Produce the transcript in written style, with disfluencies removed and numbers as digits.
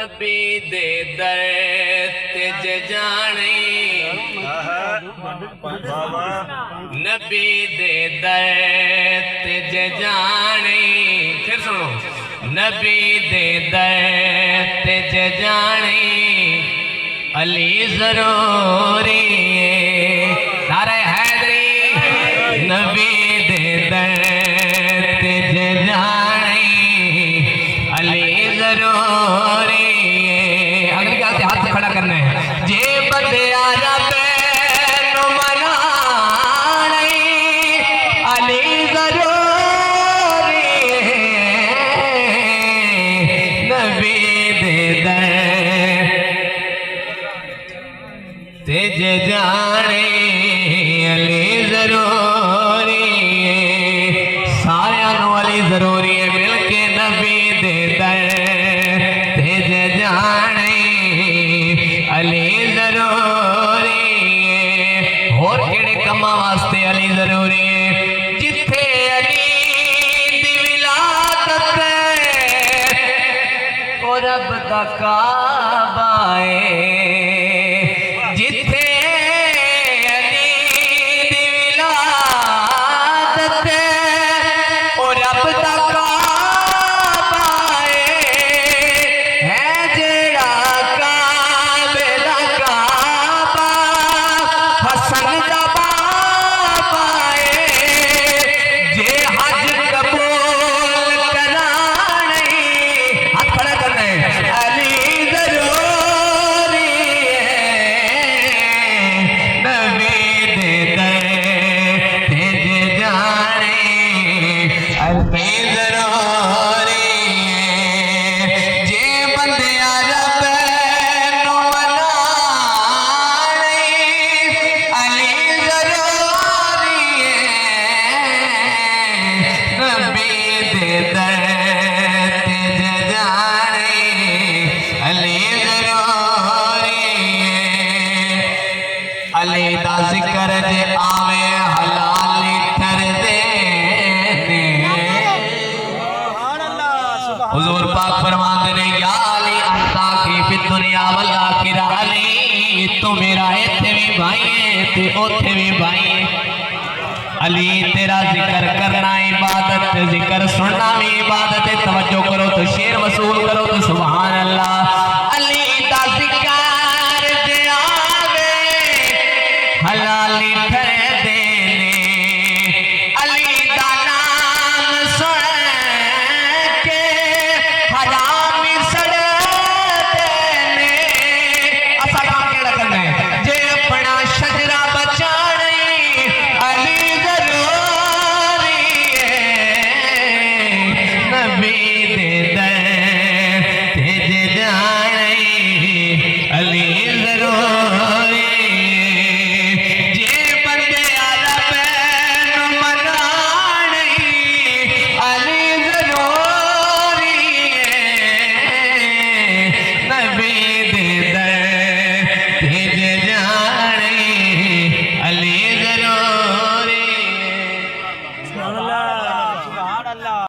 نبی دے در تج جانے نبی دے در تج جانے پھر سنو نبی دے در تج جانے علی ضروری نعرہ حیدری نبی دے در تج جانے علی ضروری اگلی کیا سے ہاتھ کھڑا کرنا ہے جے بندے آجا پینو منانے علی ضروری نبی دے در تج جانے علی ضروری سارے آنو علی ضروری ہے مل کے نبی دے در تج جانے علی ضروری اور کیڑے کما واسطے علی ضروری جتھے علی دی ولادت اور رب دا کعبہ ہے جتھے علی دی ولادت اور رب دا کعبہ ہے جڑا کعبے دا کعبہ حسن دا بابا ہے جے حج قبول کرانے ہاتھ کھڑا کرنا ہے علی ضروری نبی دے در تج جانے علی ضروری جے بندے آجا پینو منانے علی ضروری نبی دے در تج جانے علی ضروری علی دا ذکر جے آوے حلالی ٹھر دے حضور پاک فرماتے نے یا علی انتا کی فی الدنیا والآخرہ علی تو میرا ایتھے بھی بھائی ہے تے اوتھے بھی بھائی ہے علی تیرا ذکر کرنا عبادت ذکر سننا بھی عبادت توجہ کرو تو شیر وصول کرو تو سبحان اللہ